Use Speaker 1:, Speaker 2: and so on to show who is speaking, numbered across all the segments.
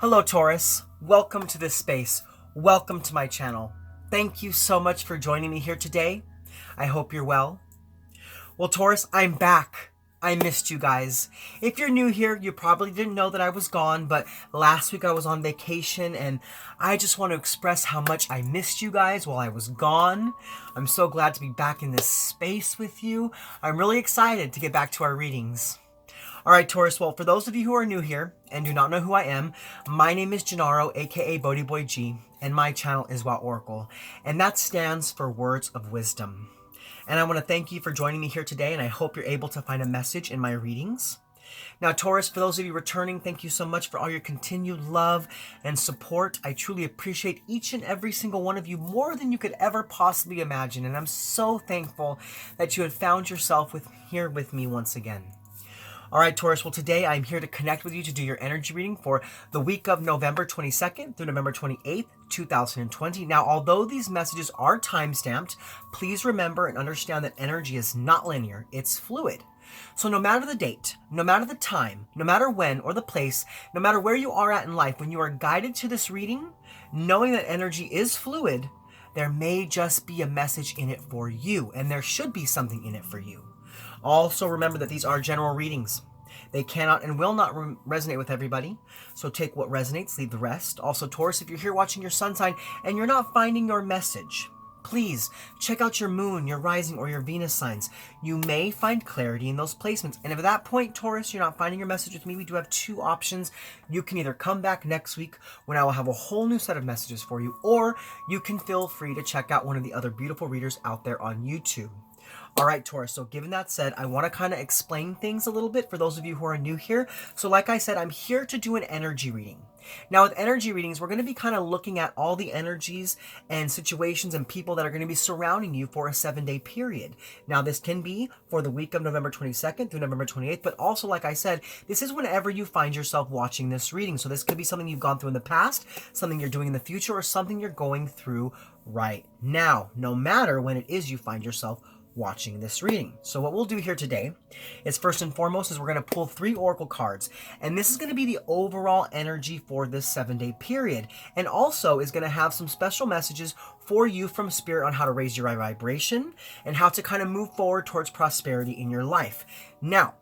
Speaker 1: Hello Taurus, welcome to this space, welcome to my channel. Thank you so much for joining me here today. I hope you're well. Well Taurus, I'm back. I missed you guys. If you're new here, you probably didn't know that I was gone, but last week I was on vacation and I just want to express how much I missed you guys while I was gone. I'm so glad to be back in this space with you. I'm really excited to get back to our readings. Alright Taurus, well for those of you who are new here and do not know who I am, my name is Gennaro, aka BhodiBoy G, and my channel is WOW Oracle, and that stands for Words of Wisdom. And I want to thank you for joining me here today, and I hope you're able to find a message in my readings. Now Taurus, for those of you returning, thank you so much for all your continued love and support. I truly appreciate each and every single one of you more than you could ever possibly imagine, and I'm so thankful that you had found yourself here with me once again. Alright Taurus, well today I'm here to connect with you to do your energy reading for the week of November 22nd through November 28th, 2020. Now, although these messages are time-stamped, please remember and understand that energy is not linear, it's fluid. So no matter the date, no matter the time, no matter when or the place, no matter where you are at in life, when you are guided to this reading, knowing that energy is fluid, there may just be a message in it for you, and there should be something in it for you. Also remember that these are general readings. They cannot and will not resonate with everybody, so take what resonates, leave the rest. Also Taurus, if you're here watching your sun sign and you're not finding your message, please check out your moon, your rising, or your Venus signs. You may find clarity in those placements. And if at that point, Taurus, you're not finding your message with me, we do have two options. You can either come back next week when I will have a whole new set of messages for you, or you can feel free to check out one of the other beautiful readers out there on YouTube. Alright Taurus, so given that said, I want to kind of explain things a little bit for those of you who are new here. So like I said, I'm here to do an energy reading. Now with energy readings, we're going to be kind of looking at all the energies and situations and people that are going to be surrounding you for a 7-day period. Now this can be for the week of November 22nd through November 28th, but also like I said, this is whenever you find yourself watching this reading. So this could be something you've gone through in the past, something you're doing in the future, or something you're going through right now, no matter when it is you find yourself watching this reading. So what we'll do here today is first and foremost is we're going to pull 3 oracle cards, and this is going to be the overall energy for this 7-day period, and also is going to have some special messages for you from Spirit on how to raise your vibration and how to kind of move forward towards prosperity in your life. Now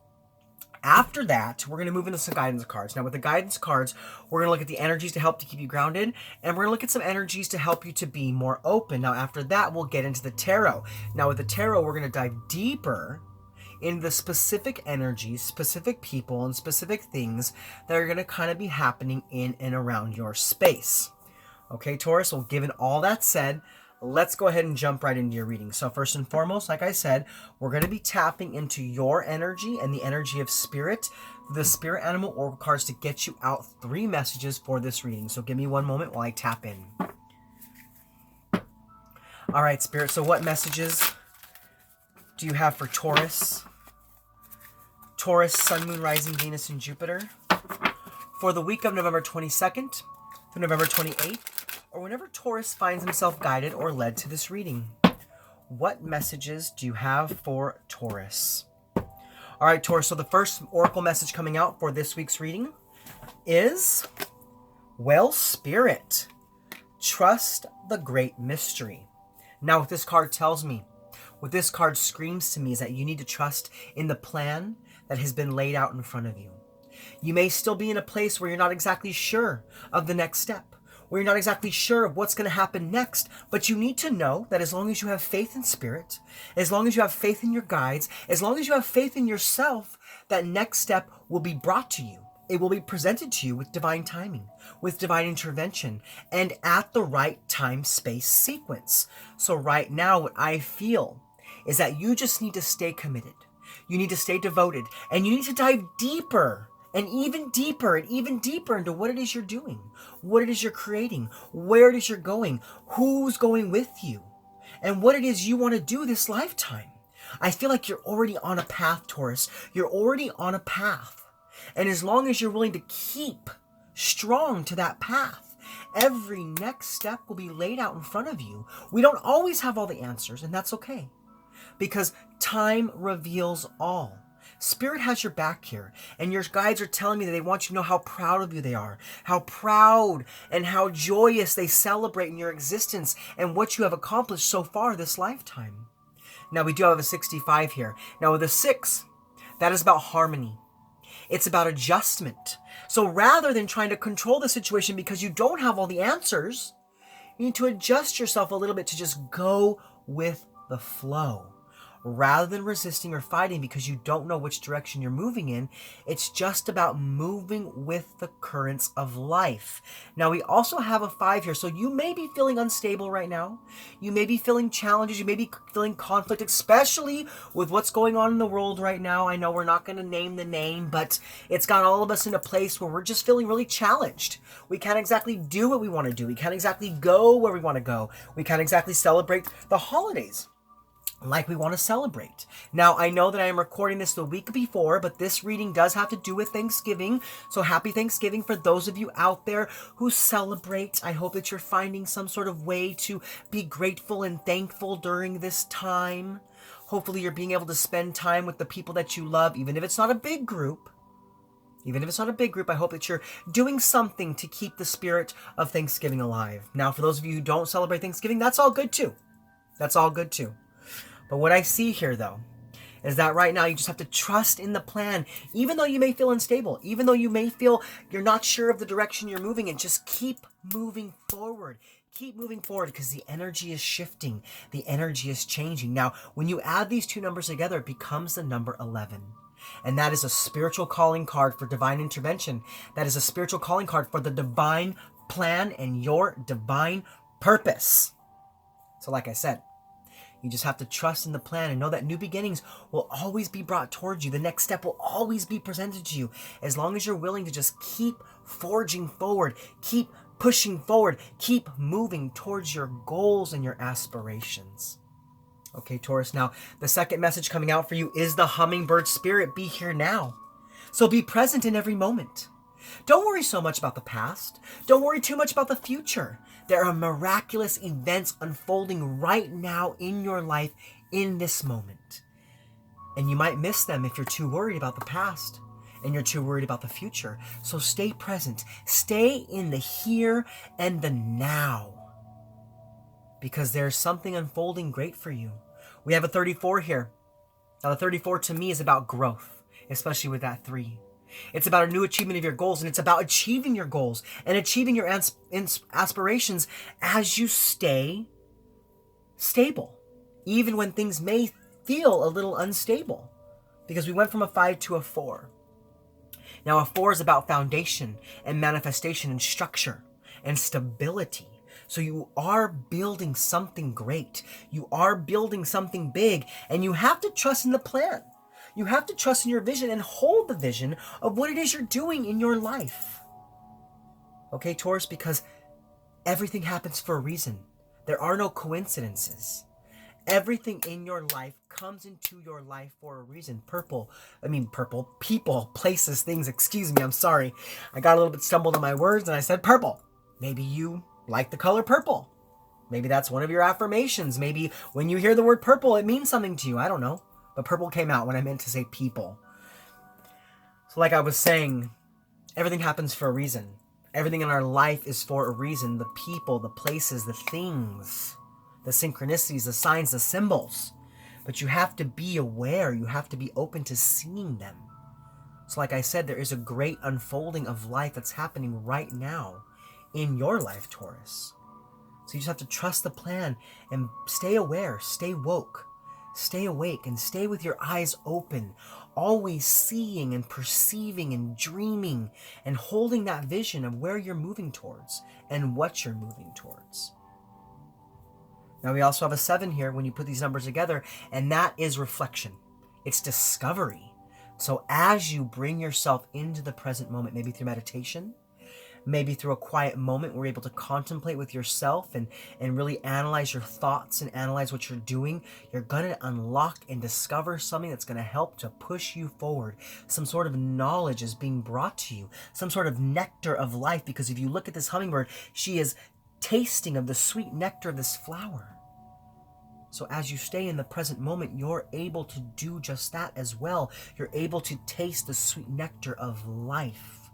Speaker 1: after that, we're going to move into some guidance cards. Now with the guidance cards, we're going to look at the energies to help to keep you grounded, and we're going to look at some energies to help you to be more open. Now after that, we'll get into the tarot. Now with the tarot, we're going to dive deeper into the specific energies, specific people, and specific things that are going to kind of be happening in and around your space. Okay, Taurus, well given all that said, let's go ahead and jump right into your reading. So first and foremost, like I said, we're going to be tapping into your energy and the energy of Spirit, the Spirit Animal Oracle cards, to get you out 3 messages for this reading. So give me one moment while I tap in. All right, Spirit, so what messages do you have for Taurus? Taurus, Sun, Moon, Rising, Venus, and Jupiter for the week of November 22nd through November 28th, or whenever Taurus finds himself guided or led to this reading. What messages do you have for Taurus? All right, Taurus, so the first oracle message coming out for this week's reading is, well, Spirit, trust the great mystery. Now, what this card tells me, what this card screams to me, is that you need to trust in the plan that has been laid out in front of you. You may still be in a place where you're not exactly sure of the next step, where you're not exactly sure of what's going to happen next, but you need to know that as long as you have faith in Spirit, as long as you have faith in your guides, as long as you have faith in yourself, that next step will be brought to you. It will be presented to you with divine timing, with divine intervention, and at the right time, space, sequence. So right now, what I feel is that you just need to stay committed. You need to stay devoted, and you need to dive deeper and even deeper into what it is you're doing, what it is you're creating, where it is you're going, who's going with you, and what it is you want to do this lifetime. I feel like you're already on a path, Taurus. You're already on a path. And as long as you're willing to keep strong to that path, every next step will be laid out in front of you. We don't always have all the answers, and that's okay, because time reveals all. Spirit has your back here, and your guides are telling me that they want you to know how proud of you they are, how proud and how joyous they celebrate in your existence and what you have accomplished so far this lifetime. Now, we do have a 65 here. Now, with a 6, that is about harmony. It's about adjustment. So rather than trying to control the situation because you don't have all the answers, you need to adjust yourself a little bit to just go with the flow. Rather than resisting or fighting because you don't know which direction you're moving in, it's just about moving with the currents of life. Now, we also have a 5 here, so you may be feeling unstable right now. You may be feeling challenges. You may be feeling conflict, especially with what's going on in the world right now. I know we're not going to name the name, but it's got all of us in a place where we're just feeling really challenged. We can't exactly do what we want to do. We can't exactly go where we want to go. We can't exactly celebrate the holidays like we want to celebrate. Now, I know that I am recording this the week before, but this reading does have to do with Thanksgiving. So happy Thanksgiving for those of you out there who celebrate. I hope that you're finding some sort of way to be grateful and thankful during this time. Hopefully you're being able to spend time with the people that you love, even if it's not a big group. Even if it's not a big group, I hope that you're doing something to keep the spirit of Thanksgiving alive. Now, for those of you who don't celebrate Thanksgiving, that's all good too. That's all good too. But what I see here, though, is that right now you just have to trust in the plan. Even though you may feel unstable, even though you may feel you're not sure of the direction you're moving in, just keep moving forward. Keep moving forward because the energy is shifting. The energy is changing. Now, when you add these two numbers together, it becomes the number 11. And that is a spiritual calling card for divine intervention. That is a spiritual calling card for the divine plan and your divine purpose. So like I said, you just have to trust in the plan and know that new beginnings will always be brought towards you. The next step will always be presented to you as long as you're willing to just keep forging forward, keep pushing forward, keep moving towards your goals and your aspirations. Okay, Taurus, now the second message coming out for you is the hummingbird spirit. Be here now. So be present in every moment. Don't worry so much about the past. Don't worry too much about the future. There are miraculous events unfolding right now in your life in this moment. And you might miss them if you're too worried about the past and you're too worried about the future. So stay present. Stay in the here and the now. Because there's something unfolding great for you. We have a 34 here. Now the 34 to me is about growth, especially with that 3. It's about a new achievement of your goals, and it's about achieving your goals and achieving your aspirations as you stay stable, even when things may feel a little unstable, because we went from a 5 to a 4. Now, a 4 is about foundation and manifestation and structure and stability. So you are building something great. You are building something big, and you have to trust in the plan. You have to trust in your vision and hold the vision of what it is you're doing in your life. Okay, Taurus, because everything happens for a reason. There are no coincidences. Everything in your life comes into your life for a reason. People, places, things, excuse me, I'm sorry. I got a little bit stumbled on my words and I said purple. Maybe you like the color purple. Maybe that's one of your affirmations. Maybe when you hear the word purple, it means something to you. I don't know. But purple came out when I meant to say people. So like I was saying, everything happens for a reason. Everything in our life is for a reason. The people, the places, the things, the synchronicities, the signs, the symbols. But you have to be aware. You have to be open to seeing them. So like I said, there is a great unfolding of life that's happening right now in your life, Taurus. So you just have to trust the plan and stay aware, stay woke. Stay awake and stay with your eyes open, always seeing and perceiving and dreaming and holding that vision of where you're moving towards and what you're moving towards. Now we also have a 7 here when you put these numbers together, and that is reflection. It's discovery. So as you bring yourself into the present moment, maybe through meditation, maybe through a quiet moment where you're able to contemplate with yourself and really analyze your thoughts and analyze what you're doing, you're going to unlock and discover something that's going to help to push you forward. Some sort of knowledge is being brought to you, some sort of nectar of life, because if you look at this hummingbird, she is tasting of the sweet nectar of this flower. So as you stay in the present moment, you're able to do just that as well. You're able to taste the sweet nectar of life.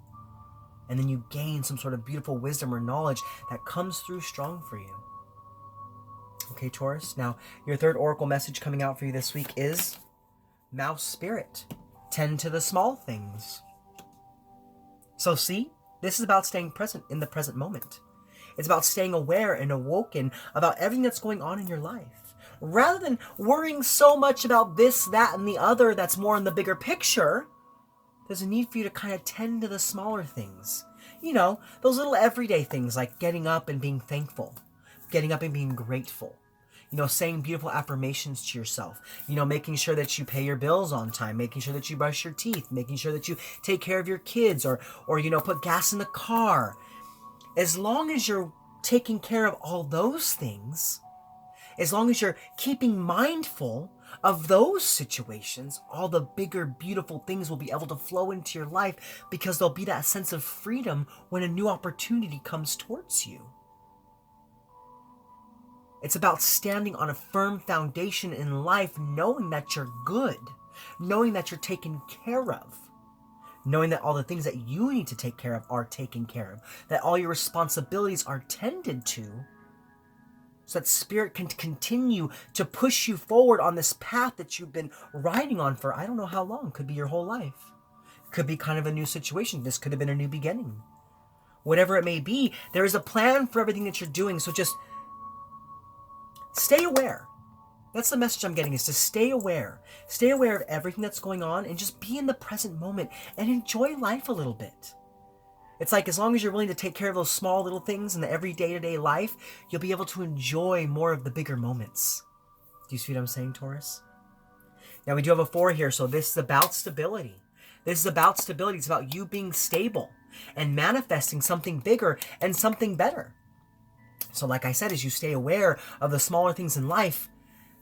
Speaker 1: And then you gain some sort of beautiful wisdom or knowledge that comes through strong for you. Okay, Taurus. Now, your third oracle message coming out for you this week is Mouse Spirit. Tend to the small things. So see, this is about staying present in the present moment. It's about staying aware and awoken about everything that's going on in your life. Rather than worrying so much about this, that, and the other that's more in the bigger picture, there's a need for you to kind of tend to the smaller things. You know, those little everyday things like getting up and being thankful, getting up and being grateful. You know, saying beautiful affirmations to yourself. You know, making sure that you pay your bills on time, making sure that you brush your teeth, making sure that you take care of your kids or you know, put gas in the car. As long as you're taking care of all those things, as long as you're keeping mindful of those situations, all the bigger, beautiful things will be able to flow into your life because there'll be that sense of freedom when a new opportunity comes towards you. It's about standing on a firm foundation in life, knowing that you're good, knowing that you're taken care of, knowing that all the things that you need to take care of are taken care of, that all your responsibilities are tended to, so that Spirit can continue to push you forward on this path that you've been riding on for I don't know how long. Could be your whole life. Could be kind of a new situation. This could have been a new beginning. Whatever it may be, there is a plan for everything that you're doing, so just stay aware. That's the message I'm getting, is to stay aware. Stay aware of everything that's going on and just be in the present moment and enjoy life a little bit. It's like as long as you're willing to take care of those small little things in the everyday to-day life, you'll be able to enjoy more of the bigger moments. Do you see what I'm saying, Taurus? Now we do have a 4 here, so this is about stability. This is about stability. It's about you being stable and manifesting something bigger and something better. So like I said, as you stay aware of the smaller things in life,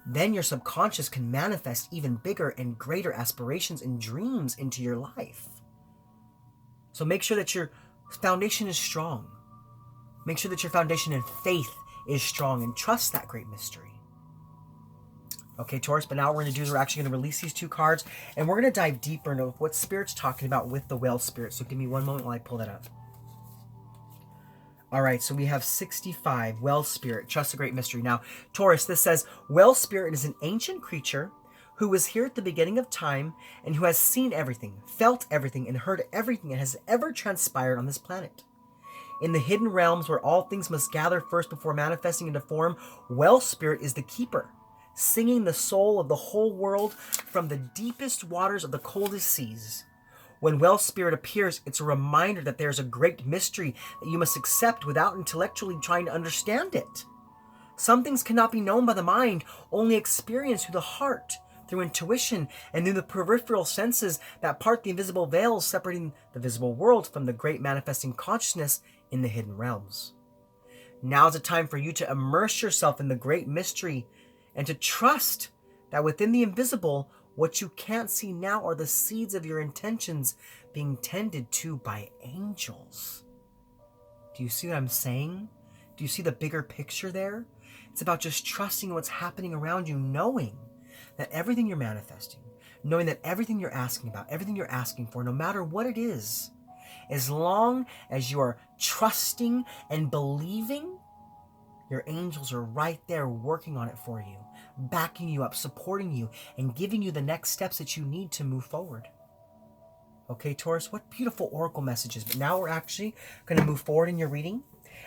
Speaker 1: then your subconscious can manifest even bigger and greater aspirations and dreams into your life. So make sure that your foundation is strong. Make sure that your foundation in faith is strong and trust that great mystery. Okay, Taurus, but now what we're going to do is we're actually going to release these 2 cards and we're going to dive deeper into what Spirit's talking about with the Whale Spirit. So give me one moment while I pull that up. All right, so we have 65, Whale Spirit, trust the great mystery. Now, Taurus, this says, Whale Spirit is an ancient creature who was here at the beginning of time and who has seen everything, felt everything, and heard everything that has ever transpired on this planet. In the hidden realms where all things must gather first before manifesting into form, Whale Spirit is the keeper, singing the soul of the whole world from the deepest waters of the coldest seas. When Whale Spirit appears, it's a reminder that there's a great mystery that you must accept without intellectually trying to understand it. Some things cannot be known by the mind, only experienced through the heart, through intuition, and through the peripheral senses that part the invisible veils separating the visible world from the great manifesting consciousness in the hidden realms. Now is the time for you to immerse yourself in the great mystery and to trust that within the invisible, what you can't see now are the seeds of your intentions being tended to by angels. Do you see what I'm saying? Do you see the bigger picture there? It's about just trusting what's happening around you, knowing that everything you're manifesting, knowing that everything you're asking about, everything you're asking for, no matter what it is, as long as you are trusting and believing, your angels are right there working on it for you, backing you up, supporting you, and giving you the next steps that you need to move forward. Okay, Taurus, what beautiful oracle messages. But now we're actually going to move forward in your reading,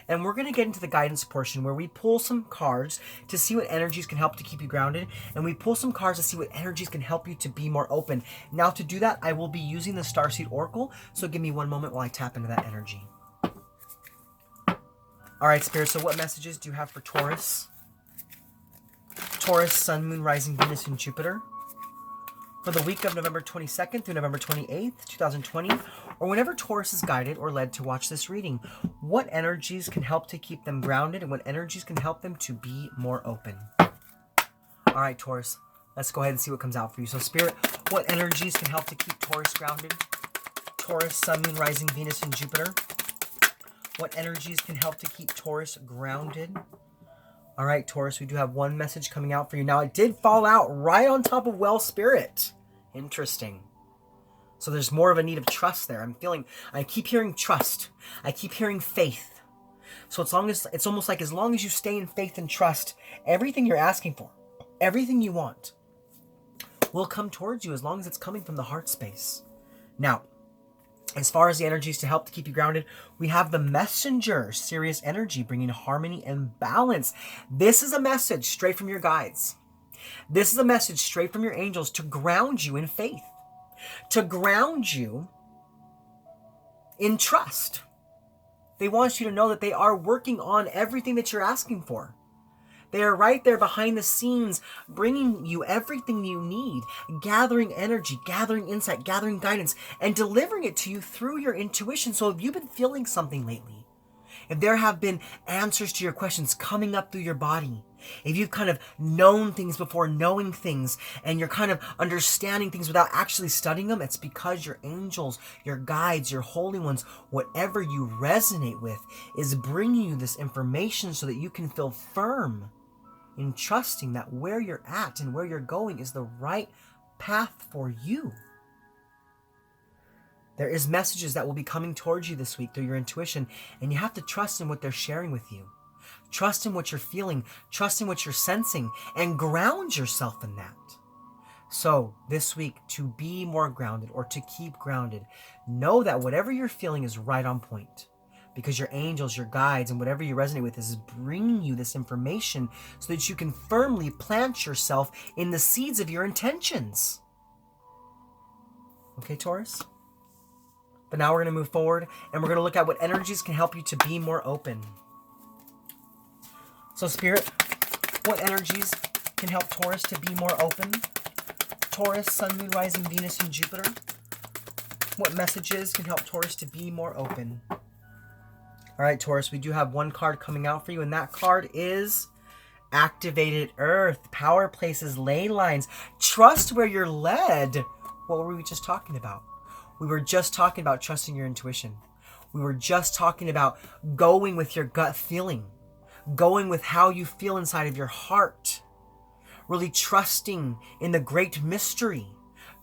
Speaker 1: and we're going to get into the guidance portion where we pull some cards to see what energies can help to keep you grounded, and we pull some cards to see what energies can help you to be more open. Now to do that, I will be using the Starseed Oracle, so give me one moment while I tap into that energy. All right, Spirit, so what messages do you have for Taurus? Taurus, Sun, Moon, Rising, Venus, and Jupiter for the week of November 22nd through November 28th, 2020, or whenever Taurus is guided or led to watch this reading. What energies can help to keep them grounded and what energies can help them to be more open? All right, Taurus, let's go ahead and see what comes out for you. So, Spirit, what energies can help to keep Taurus grounded? Taurus, Sun, Moon, Rising, Venus, and Jupiter. What energies can help to keep Taurus grounded? All right, Taurus, we do have one message coming out for you. Now, it did fall out right on top of well spirit. Interesting. So there's more of a need of trust there. I keep hearing trust. I keep hearing faith. So it's almost like as long as you stay in faith and trust, everything you're asking for, everything you want, will come towards you as long as it's coming from the heart space. Now, as far as the energies to help to keep you grounded, we have the messenger, Sirius energy, bringing harmony and balance. This is a message straight from your guides. This is a message straight from your angels to ground you in faith, to ground you in trust. They want you to know that they are working on everything that you're asking for. They are right there behind the scenes, bringing you everything you need, gathering energy, gathering insight, gathering guidance, and delivering it to you through your intuition. So if you've been feeling something lately, if there have been answers to your questions coming up through your body, if you've kind of known things before knowing things, and you're kind of understanding things without actually studying them, it's because your angels, your guides, your holy ones, whatever you resonate with, is bringing you this information so that you can feel firm in trusting that where you're at and where you're going is the right path for you. There is messages that will be coming towards you this week through your intuition, and you have to trust in what they're sharing with you. Trust in what you're feeling, trust in what you're sensing, and ground yourself in that. So this week, to be more grounded or to keep grounded, know that whatever you're feeling is right on point, because your angels, your guides, and whatever you resonate with is bringing you this information so that you can firmly plant yourself in the seeds of your intentions. Okay, Taurus? But now we're going to move forward, and we're going to look at what energies can help you to be more open. So, Spirit, what energies can help Taurus to be more open? Taurus, Sun, Moon, Rising, Venus, and Jupiter. What messages can help Taurus to be more open? All right, Taurus, we do have one card coming out for you, and that card is Activated Earth, Power Places, Ley Lines. Trust where you're led. What were we just talking about? We were just talking about trusting your intuition. We were just talking about going with your gut feeling, going with how you feel inside of your heart, really trusting in the great mystery,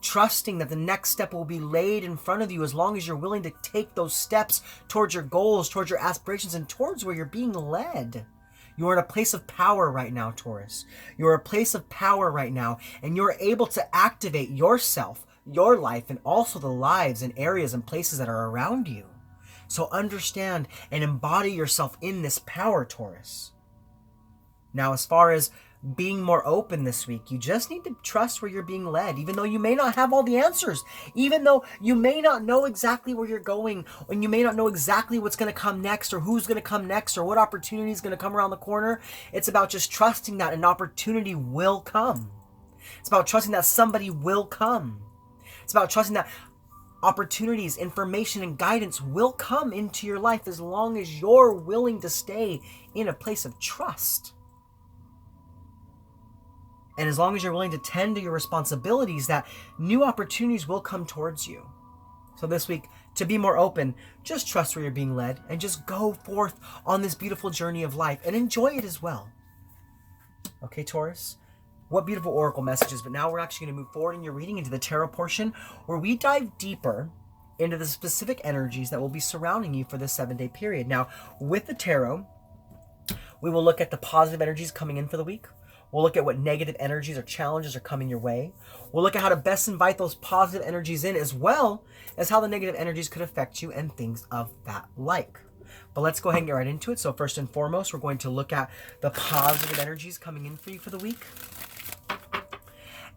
Speaker 1: trusting that the next step will be laid in front of you as long as you're willing to take those steps towards your goals, towards your aspirations, and towards where you're being led. You are in a place of power right now, Taurus. You are a place of power right now, and you're able to activate yourself, your life, and also the lives and areas and places that are around you. So understand and embody yourself in this power, Taurus. Now, as far as being more open this week, you just need to trust where you're being led, even though you may not have all the answers, even though you may not know exactly where you're going, and you may not know exactly what's going to come next, or who's going to come next, or what opportunity is going to come around the corner. It's about just trusting that an opportunity will come. It's about trusting that somebody will come. It's about trusting that opportunities, information, and guidance will come into your life as long as you're willing to stay in a place of trust. And as long as you're willing to tend to your responsibilities, that new opportunities will come towards you. So this week, to be more open, just trust where you're being led and just go forth on this beautiful journey of life and enjoy it as well. Okay, Taurus? What beautiful oracle messages. But now we're actually going to move forward in your reading into the tarot portion, where we dive deeper into the specific energies that will be surrounding you for this 7-day period. Now, with the tarot, we will look at the positive energies coming in for the week. We'll look at what negative energies or challenges are coming your way. We'll look at how to best invite those positive energies in, as well as how the negative energies could affect you and things of that like. But let's go ahead and get right into it. So first and foremost, we're going to look at the positive energies coming in for you for the week,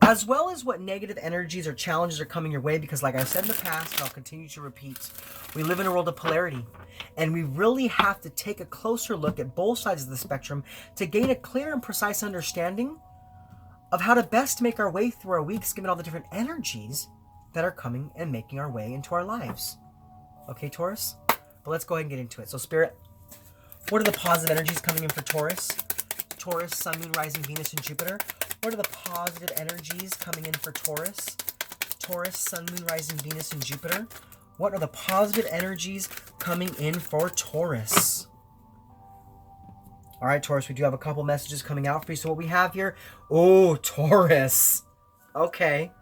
Speaker 1: as well as what negative energies or challenges are coming your way, because like I said in the past, and I'll continue to repeat, we live in a world of polarity, and we really have to take a closer look at both sides of the spectrum to gain a clear and precise understanding of how to best make our way through our weeks, given all the different energies that are coming and making our way into our lives. Okay, Taurus? But let's go ahead and get into it. So Spirit, what are the positive energies coming in for Taurus? Taurus, Sun, Moon, Rising, Venus, and Jupiter. What are the positive energies coming in for Taurus? Taurus, Sun, Moon, Rising, Venus, and Jupiter. What are the positive energies coming in for Taurus? All right, Taurus, we do have a couple messages coming out for you. So what we have here, oh, Taurus. Okay.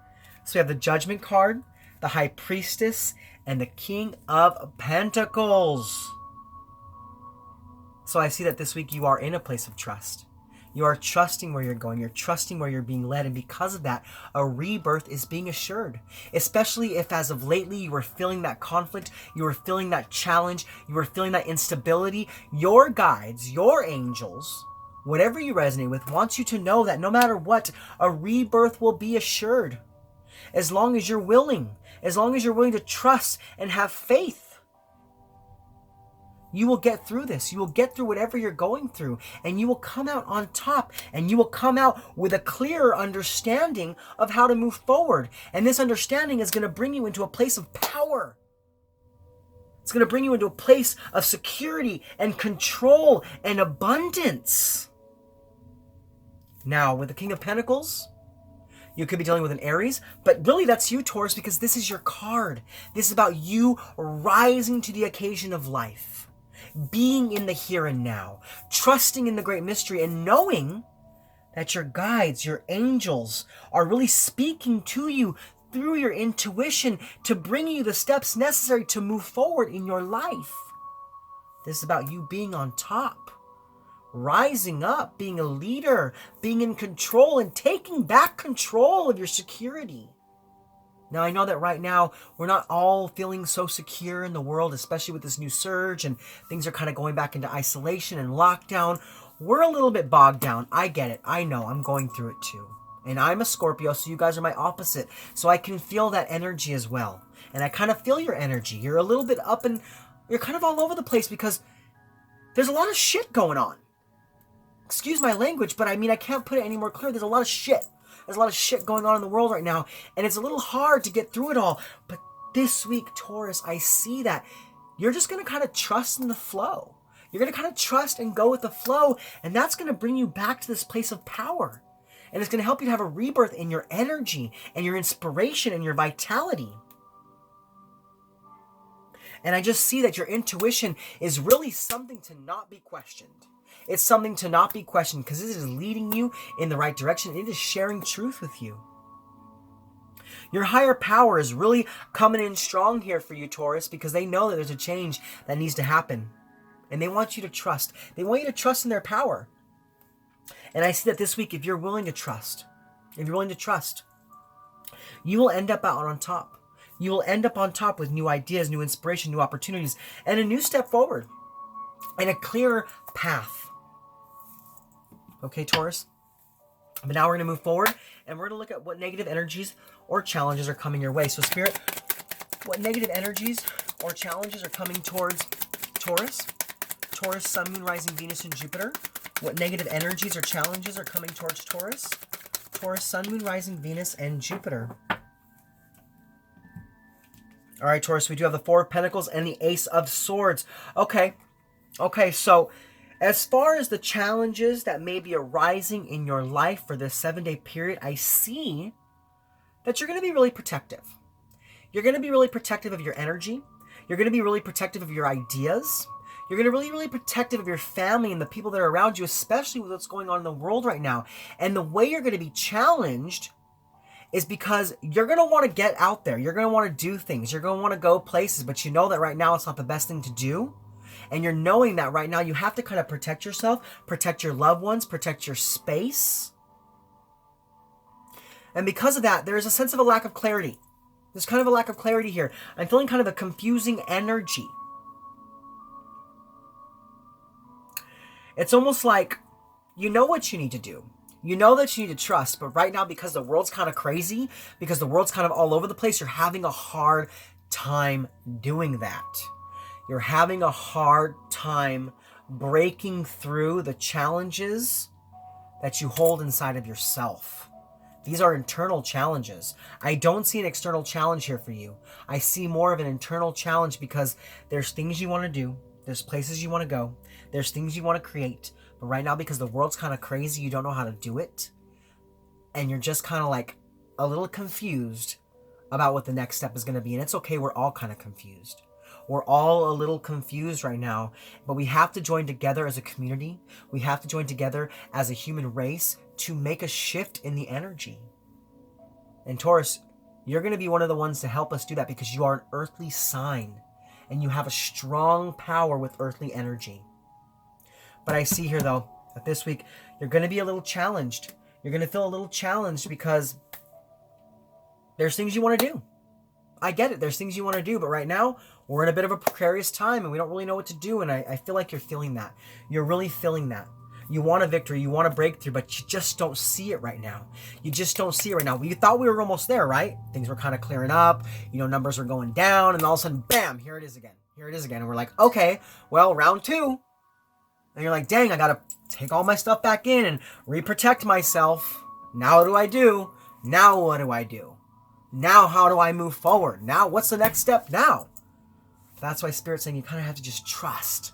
Speaker 1: So we have the Judgment card, the High Priestess, and the King of Pentacles. So I see that this week you are in a place of trust. You are trusting where you're going. You're trusting where you're being led. And because of that, a rebirth is being assured. Especially if as of lately you were feeling that conflict, you were feeling that challenge, you were feeling that instability. Your guides, your angels, whatever you resonate with, wants you to know that no matter what, a rebirth will be assured. As long as you're willing to trust and have faith. You will get through this. You will get through whatever you're going through, and you will come out on top, and you will come out with a clearer understanding of how to move forward. And this understanding is going to bring you into a place of power. It's going to bring you into a place of security and control and abundance. Now, with the King of Pentacles, you could be dealing with an Aries, but really that's you, Taurus, because this is your card. This is about you rising to the occasion of life. Being in the here and now, trusting in the great mystery, and knowing that your guides, your angels, are really speaking to you through your intuition to bring you the steps necessary to move forward in your life. This is about you being on top, rising up, being a leader, being in control, and taking back control of your security. Now, I know that right now, we're not all feeling so secure in the world, especially with this new surge, and things are kind of going back into isolation and lockdown. We're a little bit bogged down. I get it. I know. I'm going through it too. And I'm a Scorpio, so you guys are my opposite. So I can feel that energy as well. And I kind of feel your energy. You're a little bit up and you're kind of all over the place because there's a lot of shit going on. Excuse my language, but I mean, I can't put it any more clear. There's a lot of shit. There's a lot of shit going on in the world right now, and it's a little hard to get through it all. But this week, Taurus, I see that you're just going to kind of trust in the flow. You're going to kind of trust and go with the flow, and that's going to bring you back to this place of power. And it's going to help you to have a rebirth in your energy and your inspiration and your vitality. And I just see that your intuition is really something to not be questioned. It's something to not be questioned because it is leading you in the right direction. It is sharing truth with you. Your higher power is really coming in strong here for you, Taurus, because they know that there's a change that needs to happen. And they want you to trust. They want you to trust in their power. And I see that this week, if you're willing to trust, you will end up out on top. You will end up on top with new ideas, new inspiration, new opportunities, and a new step forward, and a clearer path. Okay, Taurus? But now we're going to move forward, and we're going to look at what negative energies or challenges are coming your way. So, Spirit, what negative energies or challenges are coming towards Taurus? Taurus, Sun, Moon, Rising, Venus, and Jupiter. What negative energies or challenges are coming towards Taurus? Taurus, Sun, Moon, Rising, Venus, and Jupiter. All right, Taurus, we do have the Four of Pentacles and the Ace of Swords. Okay, so as far as the challenges that may be arising in your life for this 7-day period, I see that you're going to be really protective. You're going to be really protective of your energy. You're going to be really protective of your ideas. You're going to be really protective of your family and the people that are around you, especially with what's going on in the world right now. And the way you're going to be challenged is because you're going to want to get out there. You're going to want to do things. You're going to want to go places, but you know that right now it's not the best thing to do. And you're knowing that right now you have to kind of protect yourself, protect your loved ones, protect your space. And because of that, there is a sense of a lack of clarity. There's kind of a lack of clarity here. I'm feeling kind of a confusing energy. It's almost like you know what you need to do. You know that you need to trust, but right now because the world's kind of crazy, because the world's kind of all over the place, you're having a hard time doing that. You're having a hard time breaking through the challenges that you hold inside of yourself. These are internal challenges. I don't see an external challenge here for you. I see more of an internal challenge because there's things you want to do. There's places you want to go. There's things you want to create. But right now, because the world's kind of crazy, you don't know how to do it. And you're just kind of like a little confused about what the next step is going to be. And it's okay. We're all kind of confused. We're all a little confused right now, but we have to join together as a community. We have to join together as a human race to make a shift in the energy. And Taurus, you're going to be one of the ones to help us do that because you are an earthly sign and you have a strong power with earthly energy. But I see here, though, that this week you're going to be a little challenged. You're going to feel a little challenged because there's things you want to do. I get it. There's things you want to do. But right now, we're in a bit of a precarious time and we don't really know what to do. And I feel like you're feeling that. You're really feeling that. You want a victory. You want a breakthrough, but you just don't see it right now. You just don't see it right now. You thought we were almost there, right? Things were kind of clearing up. Numbers were going down. And all of a sudden, bam, here it is again. Here it is again. And we're like, okay, well, round 2. And you're like, dang, I got to take all my stuff back in and re-protect myself. Now what do I do? Now what do I do? Now how do I move forward? Now what's the next step now? That's why Spirit's saying you kind of have to just trust.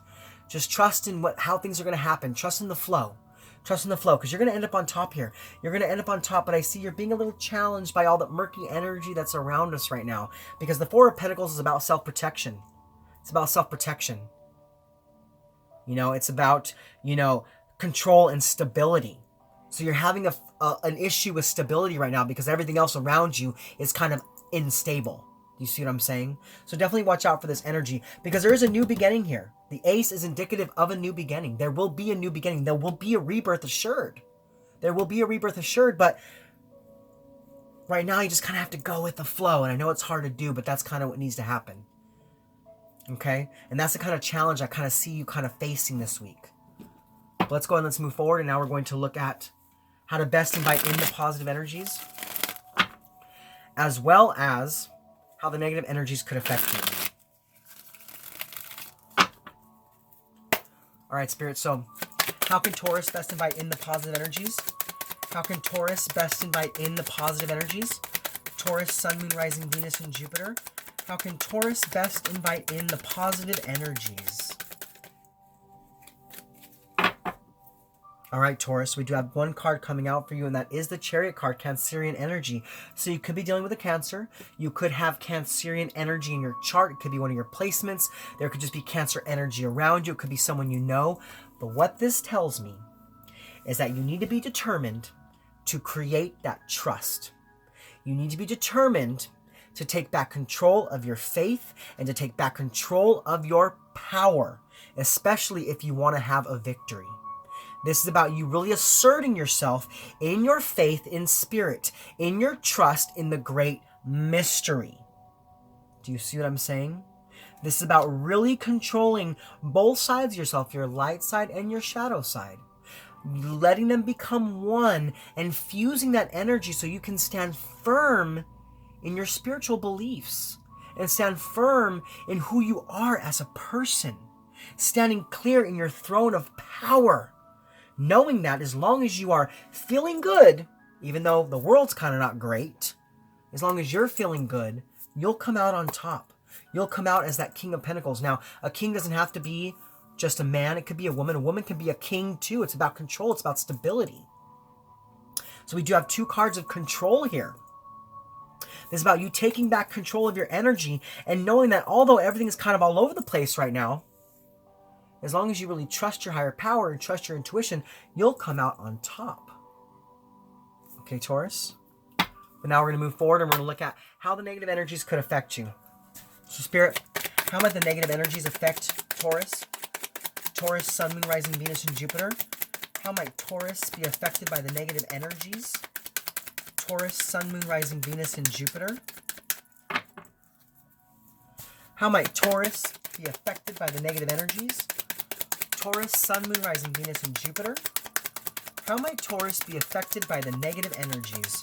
Speaker 1: Just trust in how things are going to happen. Trust in the flow. Trust in the flow because you're going to end up on top here. You're going to end up on top, but I see you're being a little challenged by all the murky energy that's around us right now because the Four of Pentacles is about self-protection. It's about self-protection. It's about, control and stability. So you're having an issue with stability right now because everything else around you is kind of unstable. Do you see what I'm saying? So definitely watch out for this energy because there is a new beginning here. The Ace is indicative of a new beginning. There will be a new beginning. There will be a rebirth assured. There will be a rebirth assured, but right now you just kind of have to go with the flow. And I know it's hard to do, but that's kind of what needs to happen. Okay? And that's the kind of challenge I kind of see you kind of facing this week. But let's go and let's move forward. And now we're going to look at how to best invite in the positive energies, as well as how the negative energies could affect you. All right, Spirit. So how can Taurus best invite in the positive energies? How can Taurus best invite in the positive energies? Taurus, Sun, Moon, Rising, Venus, and Jupiter. How can Taurus best invite in the positive energies? All right, Taurus, we do have one card coming out for you, and that is the Chariot card, Cancerian energy. So you could be dealing with a Cancer. You could have Cancerian energy in your chart. It could be one of your placements. There could just be Cancer energy around you. It could be someone you know. But what this tells me is that you need to be determined to create that trust. You need to be determined to take back control of your faith and to take back control of your power, especially if you want to have a victory. This is about you really asserting yourself in your faith in spirit, in your trust in the great mystery. Do you see what I'm saying? This is about really controlling both sides of yourself, your light side and your shadow side. Letting them become one and fusing that energy so you can stand firm in your spiritual beliefs and stand firm in who you are as a person, standing clear in your throne of power, knowing that as long as you are feeling good, even though the world's kind of not great, as long as you're feeling good, you'll come out on top. You'll come out as that King of Pentacles. Now, a king doesn't have to be just a man. It could be a woman. A woman can be a king too. It's about control. It's about stability. So we do have 2 cards of control here. This is about you taking back control of your energy and knowing that although everything is kind of all over the place right now, as long as you really trust your higher power and trust your intuition, you'll come out on top. Okay, Taurus? But now we're going to move forward and we're going to look at how the negative energies could affect you. So, Spirit, how might the negative energies affect Taurus? Taurus, Sun, Moon, Rising, Venus, and Jupiter. How might Taurus be affected by the negative energies? Taurus, Sun, Moon, Rising, Venus, and Jupiter. How might Taurus be affected by the negative energies? Taurus, Sun, Moon, Rising, Venus, and Jupiter. How might Taurus be affected by the negative energies?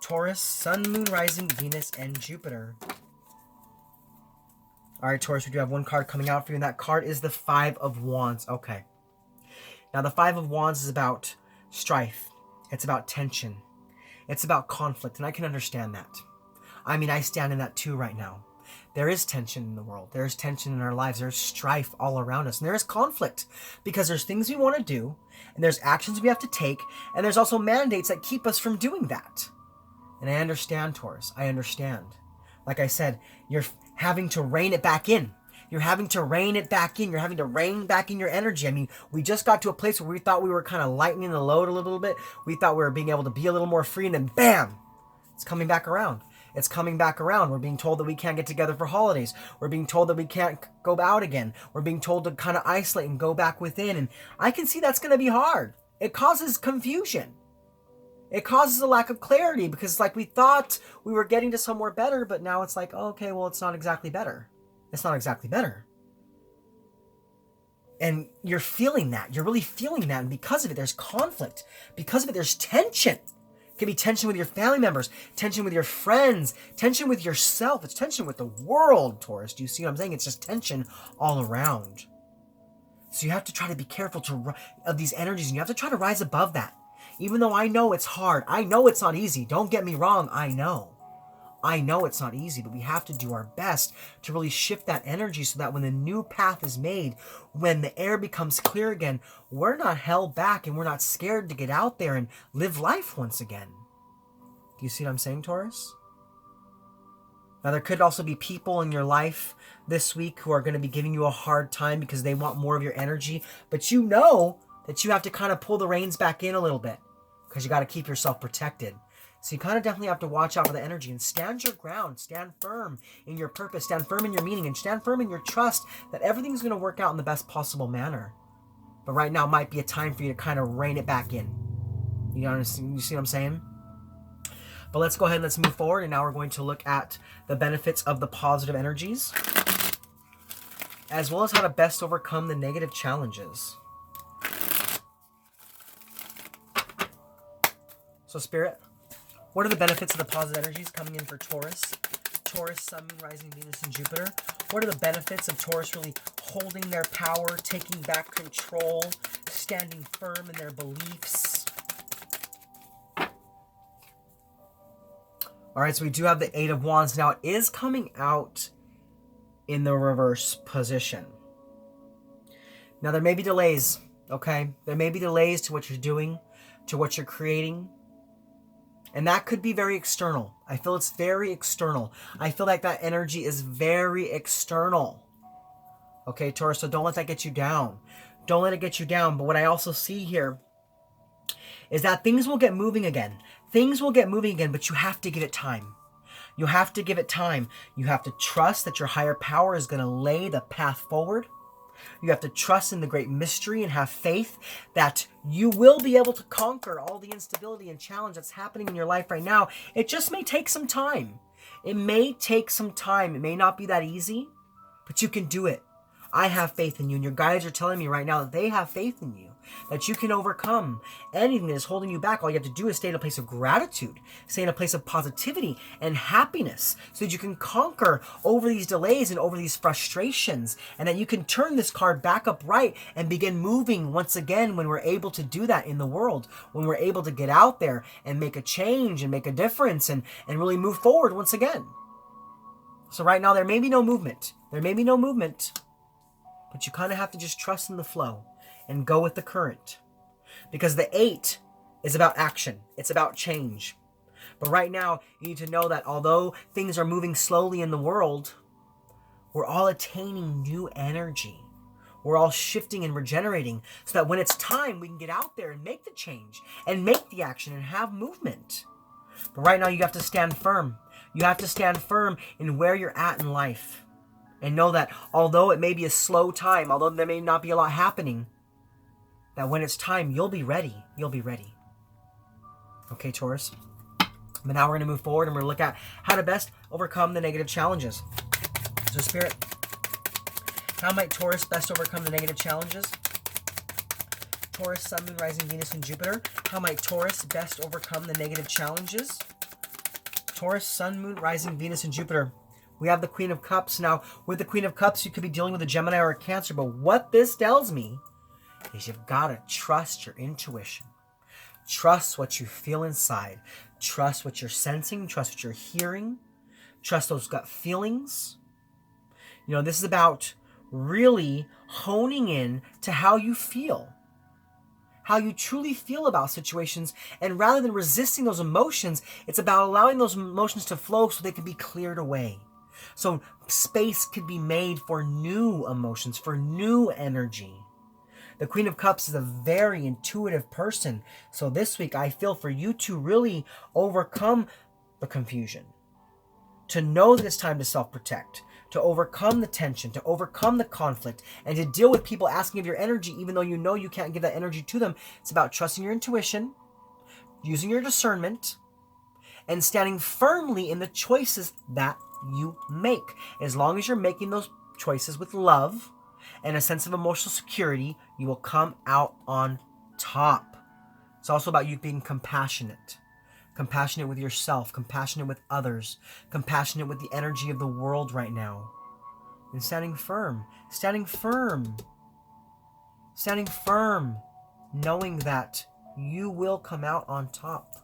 Speaker 1: Taurus, Sun, Moon, Rising, Venus, and Jupiter. All right, Taurus, we do have one card coming out for you, and that card is the 5 of Wands. Okay. Now, the 5 of Wands is about strife. It's about tension. It's about conflict, and I can understand that. I mean, I stand in that too right now. There is tension in the world. There is tension in our lives. There's strife all around us, and there is conflict because there's things we want to do, and there's actions we have to take, and there's also mandates that keep us from doing that. And I understand, Taurus. I understand. Like I said, you're having to rein it back in. You're having to rein it back in. You're having to rein back in your energy. I mean, we just got to a place where we thought we were kind of lightening the load a little bit. We thought we were being able to be a little more free, and then bam, it's coming back around. It's coming back around. We're being told that we can't get together for holidays. We're being told that we can't go out again. We're being told to kind of isolate and go back within. And I can see that's going to be hard. It causes confusion. It causes a lack of clarity because it's like we thought we were getting to somewhere better, but now it's like, oh, okay, well, it's not exactly better. It's not exactly better. And you're feeling that. You're really feeling that. And because of it, there's conflict. Because of it, there's tension. It can be tension with your family members, tension with your friends, tension with yourself. It's tension with the world, Taurus. Do you see what I'm saying? It's just tension all around. So you have to try to be careful of these energies, and you have to try to rise above that. Even though I know it's hard. I know it's not easy. Don't get me wrong. I know it's not easy, but we have to do our best to really shift that energy so that when the new path is made, when the air becomes clear again, we're not held back and we're not scared to get out there and live life once again. Do you see what I'm saying, Taurus? Now, there could also be people in your life this week who are going to be giving you a hard time because they want more of your energy, but you know that you have to kind of pull the reins back in a little bit because you got to keep yourself protected. So you kind of definitely have to watch out for the energy and stand your ground, stand firm in your purpose, stand firm in your meaning, and stand firm in your trust that everything's going to work out in the best possible manner. But right now might be a time for you to kind of rein it back in. You see what I'm saying? But let's go ahead and let's move forward. And now we're going to look at the benefits of the positive energies, as well as how to best overcome the negative challenges. So Spirit, what are the benefits of the positive energies coming in for Taurus? Taurus, Sun, Moon, Rising, Venus, and Jupiter. What are the benefits of Taurus really holding their power, taking back control, standing firm in their beliefs? All right, so we do have the Eight of Wands. Now, it is coming out in the reverse position. Now, there may be delays, okay? There may be delays to what you're doing, to what you're creating. And that could be very external. I feel it's very external. I feel like that energy is very external. Okay, Taurus, so don't let that get you down. Don't let it get you down. But what I also see here is that things will get moving again. Things will get moving again, but you have to give it time. You have to give it time. You have to trust that your higher power is going to lay the path forward. You have to trust in the great mystery and have faith that you will be able to conquer all the instability and challenge that's happening in your life right now. It just may take some time. It may take some time. It may not be that easy, but you can do it. I have faith in you, and your guides are telling me right now that they have faith in you, that you can overcome anything that is holding you back. All you have to do is stay in a place of gratitude, stay in a place of positivity and happiness, so that you can conquer over these delays and over these frustrations, and that you can turn this card back upright and begin moving once again when we're able to do that in the world, when we're able to get out there and make a change and make a difference and really move forward once again. So right now, there may be no movement. There may be no movement. But you kind of have to just trust in the flow and go with the current. Because the 8 is about action. It's about change. But right now, you need to know that although things are moving slowly in the world, we're all attaining new energy. We're all shifting and regenerating so that when it's time, we can get out there and make the change and make the action and have movement. But right now, you have to stand firm. You have to stand firm in where you're at in life. And know that although it may be a slow time, although there may not be a lot happening, that when it's time, you'll be ready. You'll be ready. Okay, Taurus? But now we're going to move forward and we're going to look at how to best overcome the negative challenges. So, Spirit, how might Taurus best overcome the negative challenges? Taurus, Sun, Moon, Rising, Venus, and Jupiter. How might Taurus best overcome the negative challenges? Taurus, Sun, Moon, Rising, Venus, and Jupiter. We have the Queen of Cups. Now, with the Queen of Cups, you could be dealing with a Gemini or a Cancer. But what this tells me is you've got to trust your intuition. Trust what you feel inside. Trust what you're sensing. Trust what you're hearing. Trust those gut feelings. You know, this is about really honing in to how you feel. How you truly feel about situations. And rather than resisting those emotions, it's about allowing those emotions to flow so they can be cleared away. So space could be made for new emotions, for new energy. The Queen of Cups is a very intuitive person. So this week, I feel for you to really overcome the confusion. To know that it's time to self-protect. To overcome the tension. To overcome the conflict. And to deal with people asking of your energy, even though you know you can't give that energy to them. It's about trusting your intuition. Using your discernment. And standing firmly in the choices that you make. As long as you're making those choices with love and a sense of emotional security, you will come out on top. It's also about you being compassionate. Compassionate with yourself, compassionate with others, compassionate with the energy of the world right now. And standing firm, standing firm, standing firm, knowing that you will come out on top.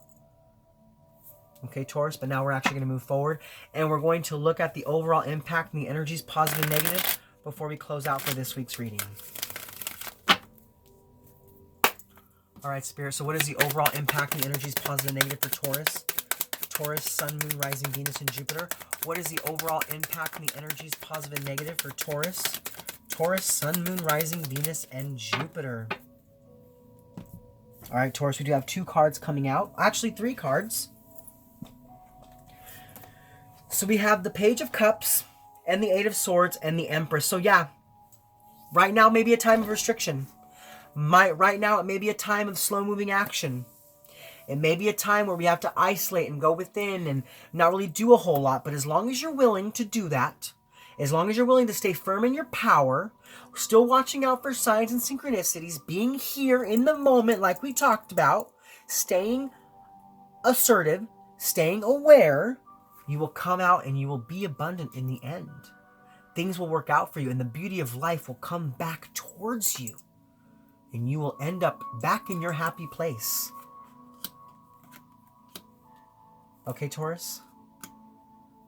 Speaker 1: Okay, Taurus, but now we're actually going to move forward and we're going to look at the overall impact and the energies, positive and negative, before we close out for this week's reading. All right, Spirit, so what is the overall impact and the energies, positive and negative for Taurus? Taurus, Sun, Moon, Rising, Venus, and Jupiter. What is the overall impact and the energies, positive and negative for Taurus? Taurus, Sun, Moon, Rising, Venus, and Jupiter. All right, Taurus, we do have 2 cards coming out. Actually, 3 cards. So we have the Page of Cups and the 8 of Swords and the Empress. So yeah, right now may be a time of restriction. Right now it may be a time of slow-moving action. It may be a time where we have to isolate and go within and not really do a whole lot. But as long as you're willing to do that, as long as you're willing to stay firm in your power, still watching out for signs and synchronicities, being here in the moment like we talked about, staying assertive, staying aware, you will come out and you will be abundant in the end. Things will work out for you and the beauty of life will come back towards you. And you will end up back in your happy place. Okay, Taurus?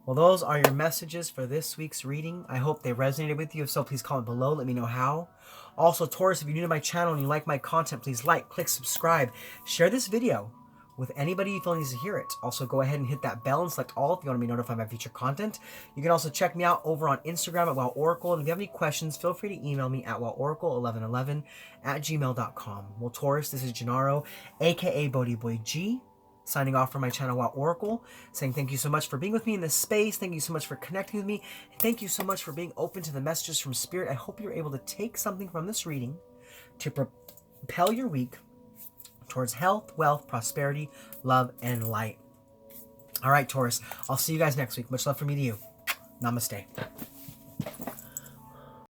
Speaker 1: Well, those are your messages for this week's reading. I hope they resonated with you. If so, please comment below. Let me know how. Also, Taurus, if you're new to my channel and you like my content, please like, click, subscribe. Share this video with anybody you feel needs to hear it. Also, go ahead and hit that bell and select all if you want to be notified of my future content. You can also check me out over on Instagram at WowOracle. And if you have any questions, feel free to email me at WowOracle1111@gmail.com. Well, Taurus, this is Gennaro, aka BhodiBoy G, signing off from my channel, Wow Oracle, saying thank you so much for being with me in this space. Thank you so much for connecting with me. And thank you so much for being open to the messages from Spirit. I hope you're able to take something from this reading to propel your week towards health, wealth, prosperity, love, and light. All right, Taurus, I'll see you guys next week. Much love from me to you. Namaste.